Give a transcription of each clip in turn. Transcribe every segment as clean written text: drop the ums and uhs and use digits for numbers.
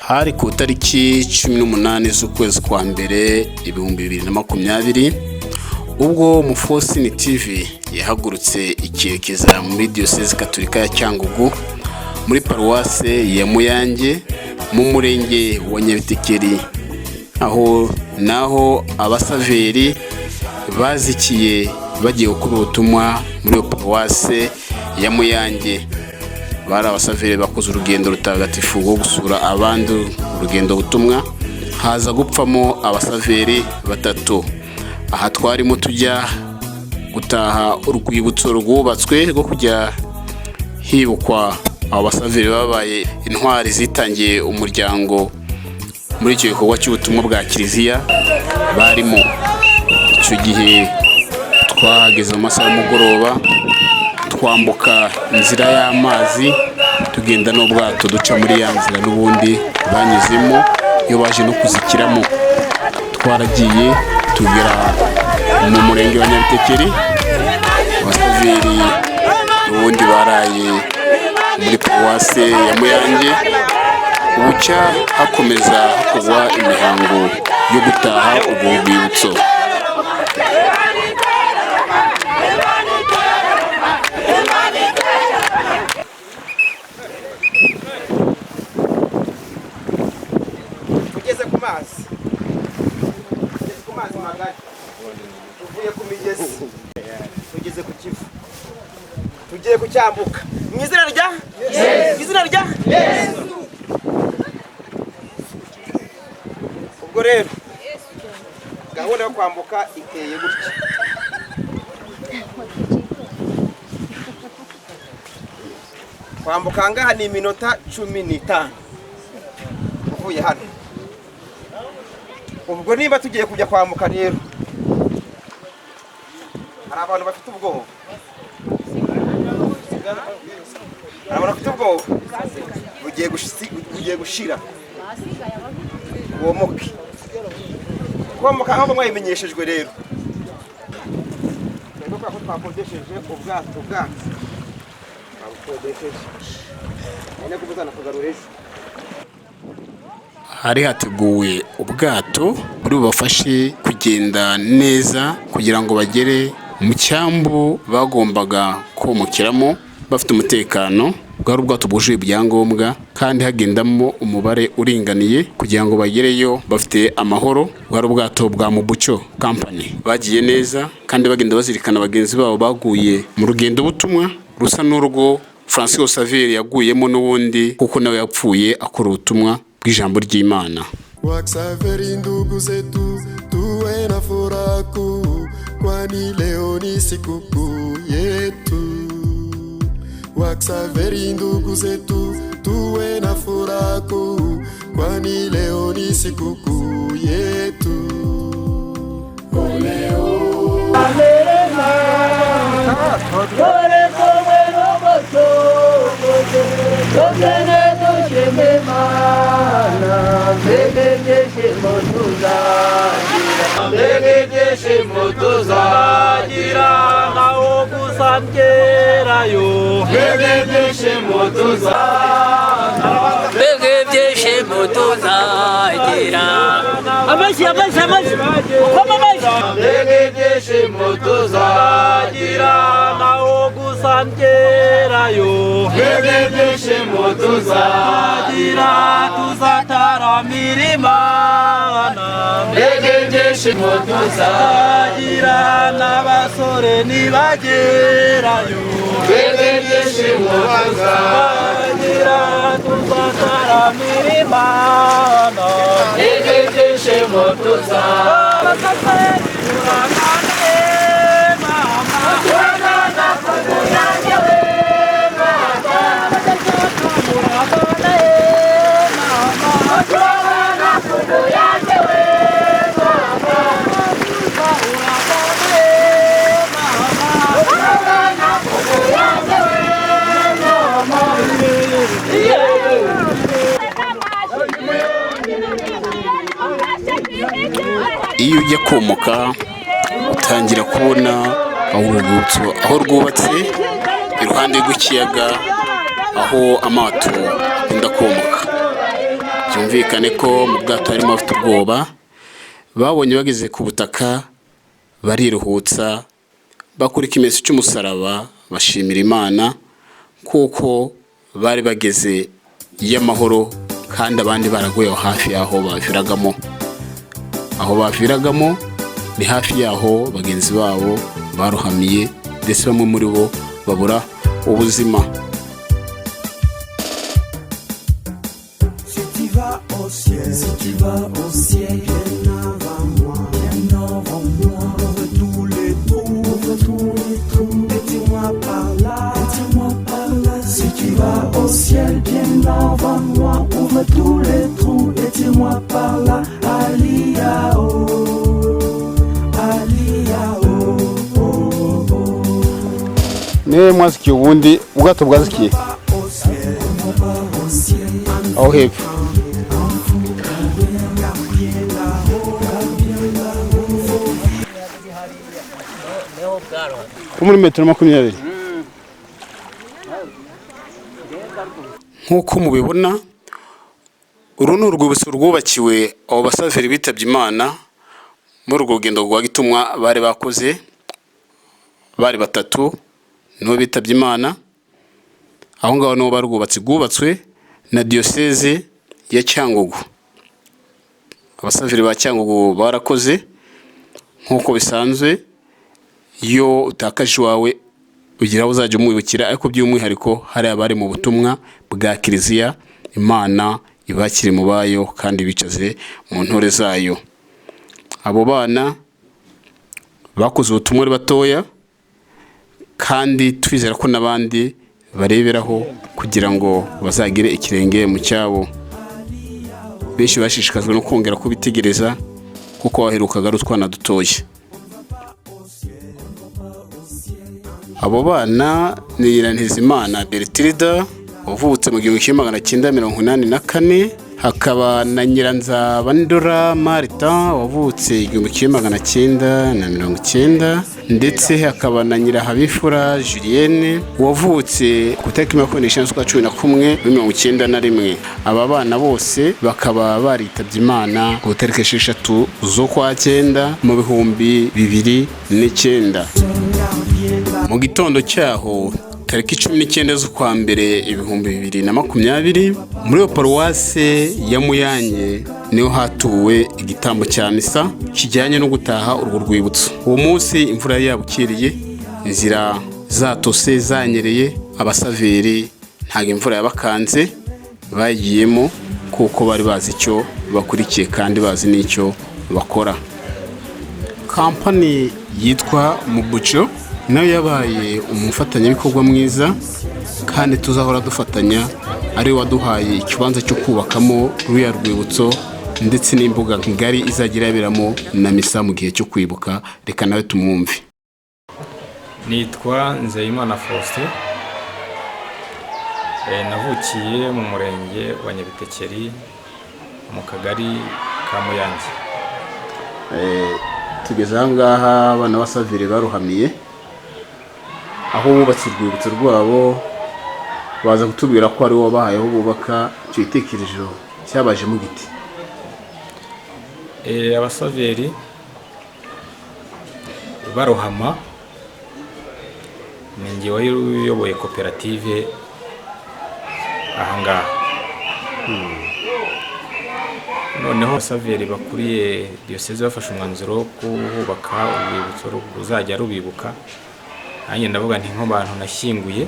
Hari ku tariki 18 z'ukwezi kwa mbere 2020 ubwo Mufosini TV yahagurutse ikerekeza muri Diocese Gatolika ya Cyangugu muri Paruwase ya Muyange mu murenge wa Nyabitekeri, aho naho abasaveri bazikiye bagiye gukora ubutumwa muri Paruwase ya Muyange. Bari abasaveri bakoze urugendo rutagatifu rwo gusura abandi urugendo butumwa, haza gupfamo abasaveri batatu. Aha twarimo tujya gutaha urwibutso rwubatswe rwo kujya hibukwa abo basaveri babaye intwari zitangiye umuryango muri icyo gikorwa cy'ubutumwa bwa Kiliziya barimo. Icyo gihe twahageze mu masaha y'umugoroba, twambuka inzira y'amazi tugenda n'ubwato duca muri ya nzira n'ubundi banyuzemo iyo baje no kuzikiramo. Twaragiye tugera mu murenge wa Nyabitekeri, abasaveri n'ubundi baraye muri Paruwase ya Muyange. Bucya hakomeza kugwa imihango yo gutaha ubwo rwibutso. Tugeze ku mazi magari, tuvuye ku migezi, tugeze ku Kivu, tugiye kucyambuka mu izina rya Yesu. Ubwo rero gahunda yo kwambuka iteye gutya. Kwambuka ngaha ni iminota 15 uvuye hano. Ubwo niba tugiye kujya kwambuka rero, hari abantu bafite ubwoba, bugiye gushira womoke. Kwambuka aho mwayimenyeshejwe rero, nubwo ko twakodesheje ubwato ene kubuzana kugarura ejo. Hari hateguwe ubwato buri bubafashe kugenda neza kugira ngo bagere mu cyambu bagombaga komokiramo bafite umutekano. Bwari ubwato bwujuje ibyangombwa kandi hagendamo umubare uringaniye kugira ngo bagereyo bafite amahoro. Bwari ubwato bwa Mubucyo Company. Bagiye neza kandi bagenda bazirikana bagenzi babo baguye mu rugendo butumwa rusa n'urwo Francisco Saveri yaguyemo n'ubundi kuko nawe yapfuye akora ubutumwa bw'ijambo ry'Imana. Waksaveri ndugu zetu, tuwe na furaha kuu, kwani leo ni sikukuu yetu. Waksaveri ndugu zetu, tuwe na furaha kuu, kwani leo ni sikukuu yetu. Ole n'abasore nibagerayo, tuzataramira Imana. Iyo ujya komoka utangira kubona aho rwubatse iruhande rw'ikiyaga, aho amato akunda komoka. byumvikane ko mu bwato harimo abafite ubwoba. Babonye bageze ku butaka bariruhutsa, bakora ikimenyetso cy'umusaraba, bashimira Imana kuko bari bageze y'amahoro kandi abandi baraguye hafi y'aho baviragamo. Aho baviragamo ni hafi y'aho bagenzi babo barohamiye ndetse bamwe muri bo babura ubuzima. Si tu vas au ciel, viens avant moi, ouvre tous les trous, et dis-moi par là, Si tu vas au ciel, viens avant moi, ouvre tous les trous, et dis-moi par là, Aliyah-oh, Aliyah-oh, oh, oh. Ne mwasikiye ubundi ubwato bwazikiye aho hepfo muri metero 20. Nk'uko mubibona, uru ni urwibutso rwubakiwe abo basaveri bitabye Imana muri urwo rugendo rwa gitumwa bari bakoze. Bari batatu nibo bitabye Imana. Aho ngaho niho rwubatswe na diyoseze ya Cyangugu. Abasaveri ba Cyangugu barakoze nk'uko bisanzwe. Iyo utakaje wawe ugira uzajya umwibukira, ariko by'umwihariko hari abari mu butumwa bwa Kiliziya, Imana ibakire mu bayo kandi bicaze mu ntore zayo. Abo bana bakoze ubutumwa ari batoya kandi twizera ko n'abandi bareberaho kugira ngo bazagire ikirenge mu cyabo. Benshi bashishikajwe no kongera kubitegereza kuko waherukaga ari utwana dutoye. Abo bana ni Nyirantezimana Bertilda wavutse mu 1984, hakaba na Nyiranzabandora Marita wavutse 1990, ndetse hakaba na Nyirahabifura Julienne wavutse ku itariki 26/11/1991. Aba bana bose bakaba baritabye Imana ku itariki 6 z'ukwa 9 mu 2009. Mu gitondo cyaho tariki 19 z'ukwa mbere 2020 muri iyo paruwase ya Muyange niho hatuwe igitambo cya misa kijyanye no gutaha urwo rwibutso. Uwo munsi imvura yabukiriye, inzira zatose zanyereye, abasaveri ntago imvura yabakanze, bagiyemo kuko bari bazi icyo bakurikiye kandi bazi n'icyo bakora. Kampani yitwa Mubucho nayo yabaye umufatanyabikorwa mwiza kandi tuzahora dufatanya, ari waduhaye ikibanza cyo kubakamo ruya rwibutso ndetse n'imbuga ngari izagira yaberamo na misa mu gihe cyo kwibuka. Reka nawe tumwumve. Nitwa Nzeyimana Faustin, navukiye mu murenge wa Nyabitekeri mu kagari ka Muyange. Tugeze aha ngaha abana basaveri baruhamiye aho bubatse urwibutso rwabo, baza kutubwira ko ari wo bahayeho bubaka. Icyo gitekerezo cyabaje mu giti. Abasaveri barohama ni njye wayoboye koperative aha ngaha. Noneho abasaveri bakuriye diyoseze bafashe umwanzuro wo kubaka urwibutso ruzajya rubibuka. Nanjye ndavuga nti nk'abantu nashyinguye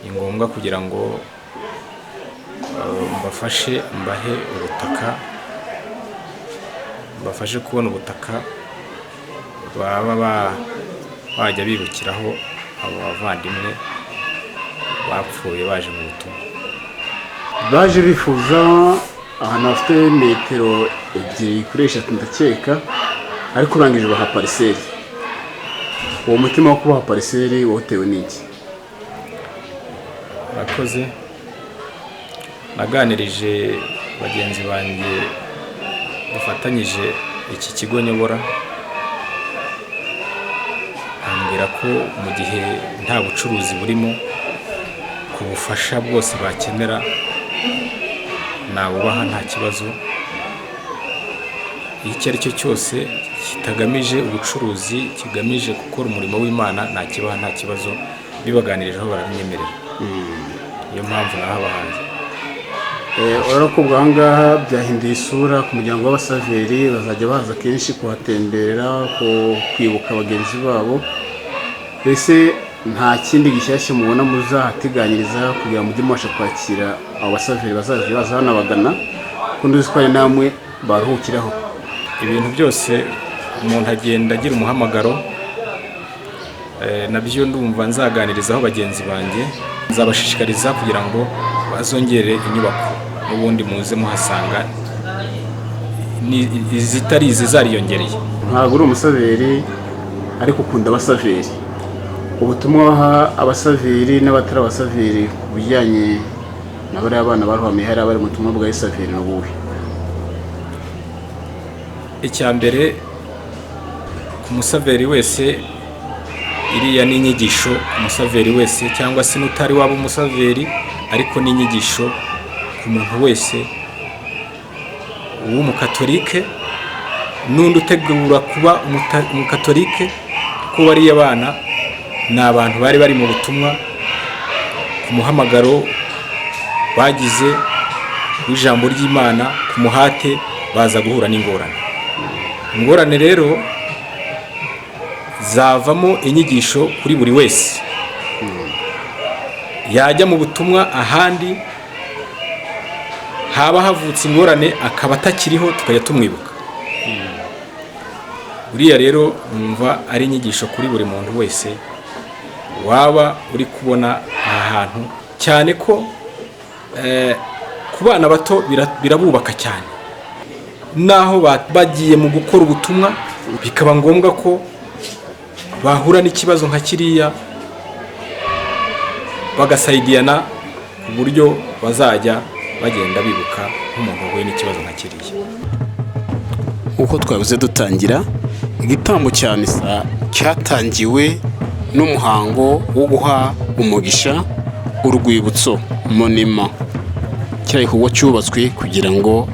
ni ngombwa kugira ngo mbafashe mbahe ubutaka, mbafashe kubona ubutaka baba bajya bibukiraho abo bavandimwe bapfuye baje mu butumwa. Baje bifuza ahantu hafite metero 2-3 ndakeka, ariko urangije baha pariseri. Uwo mutima wo kubaha pariseri wotewe n'iki? Murakoze. Naganirije bagenzi banjye dufatanyije iki kigo nyobora, ambwira ko mu gihe nta bucuruzi burimo, ku bufasha bwose bakenera nawubaha nta kibazo. Icyo ari cyo cyose kitagamije ubucuruzi, kigamije gukora umurimo w'Imana, nakibaha nta kibazo, bibaganirijeho barabinyemerera. Niyo mpamvu nahabahaye. Urabona ko aha ngaha byahinduye isura ku muryango w'abasaveri, bazajya baza kenshi kuhatemberera, kwibuka bagenzi babo. Mbese nta kindi gishyashya mubona muzahateganyiriza kugira ngo mujye mubasha kwakira abo basaveri bazaza banabagana, kuko nduzi ko ari namwe baruhukiraho. Ibintu byose umuntu agenda agira umuhamagaro, nabyo ndumva nzaganirizaho bagenzi banjye, nzabashishikariza kugira ngo bazongere inyubako, n'ubundi muze muhasanga izitari izi zariyongereye. Ntabwo uri umusaveri ariko ukunda abasaveri. Ubutumwa baha abasaveri n'abatari abasaveri ku bijyanye na bariya abana baruhamiye hariya bari mu butumwa bwa Isaveri ni ubuhe? Icya mbere, ku musaveri wese, iriya ni inyigisho umusaveri wese, cyangwa se n'utari waba umusaveri ariko ni inyigisho ku muntu wese w'umukatolike n'undi utegura kuba umukatolike, ko bariya bana ni abantu bari bari mu butumwa, ku muhamagaro bagize w'ijambo ry'Imana, ku muhate baza guhura n'ingorane. Ingorane rero zavamo inyigisho kuri buri wese. Yajya mu butumwa ahandi haba havutse ingorane akaba atakiriho, tukajya tumwibuka. Buriya rero numva ari inyigisho kuri buri muntu wese waba uri kubona aha hantu, cyane ko ku bana bato birabubaka cyane, naho bagiye mu gukora ubutumwa bikaba ngombwa ko bahura n'ikibazo nka kiriya, bagasayidiyana ku buryo bazajya bagenda bibuka nk'umuntu wahuye n'ikibazo nka kiriya. Nk'uko twabuze dutangira, igitambo cya misa cyatangiwe n'umuhango wo guha umugisha urwibutso monima. Kiriya gikorwa cyubatswe kugira ngo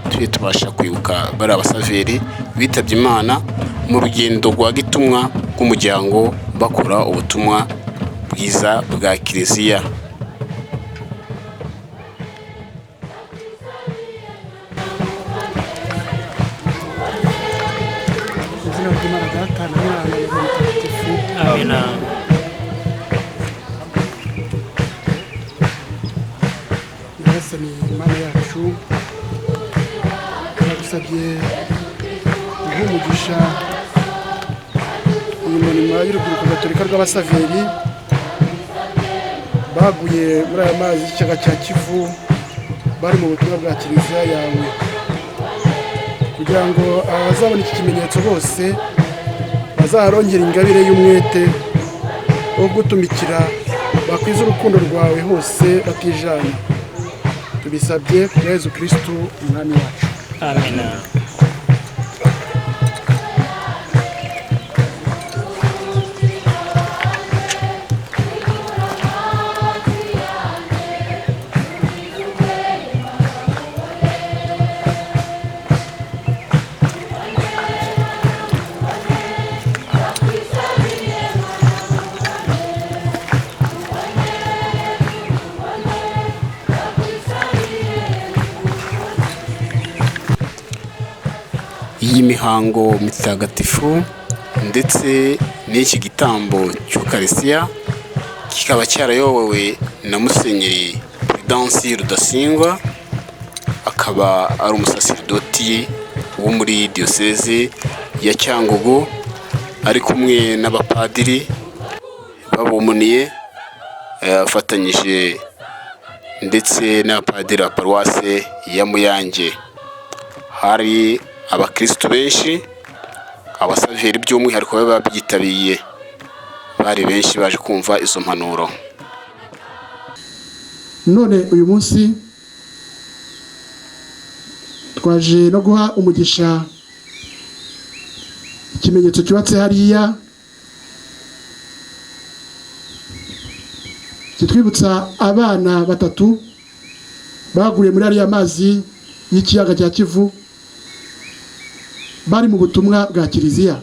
tujye tubasha kwibuka bari abasaveri bitabye Imana mu rugendo rwa gitumwa rw'umuryango, bakora ubutumwa bwiza bwa Kiliziya. Nyagasani Imana yacu, turagusabye umugisha iyi monima y'urubyiruko gatolika rw'abasaveri baguye muri aya mazi y'ikiyaga cya Kivu, bari mu butumwa bwa Kiliziya yawe, kugira ngo abazabona iki kimenyetso bose bazaharongera ingabire y'umwete wo gutumikira, bakwiza urukundo rwawe hose batijana. Tubisabye kuri Yezu Kristu umwami wacu. Amen. Iyi mihango mitagatifu ndetse n'iki gitambo cy'Ukarisiya kikaba cyarayobowe na Musenyeri Prudence Rudasingwa, akaba ari umusaserdoti wo muri diyoseze ya Cyangugu, ari kumwe n'abapadiri babumuniye afatanyije ndetse n'abapadiri ba paruwase ya Muyange. Hari abakristo benshi, abasaveri by'umwihariko baba babyitabiriye, bari benshi baje kumva izo mpanuro. None uyu munsi twaje no guha umugisha ikimenyetso cyubatse hariya kitwibutsa abana batatu baguye muri ariya mazi y'ikiyaga cya Kivu bari mu butumwa bwa kiliziya.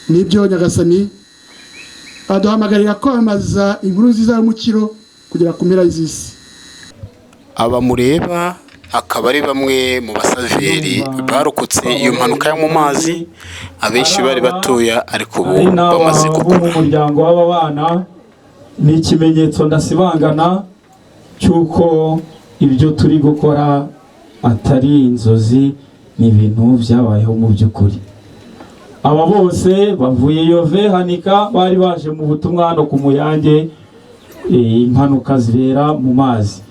Nibyo Nyagasani aduhamagarira kwamamaza inkuru nziza y'umukiro kugera ku mpera z'isi. Aba mureba akaba ari bamwe mu basaveri barokotse iyo mpanuka yo mu mazi, abenshi bari batoya ariko ubu bamaze gukura. Mu muryango w'aba bana ni ikimenyetso ndasibangana cy'uko ibyo turi gukora atari inzozi, ni ibintu byabayeho mu by'ukuri. Aba bose bavuye Yove Hanika bari baje mu butumwa hano ku Muyange, impanuka zibera mu mazi.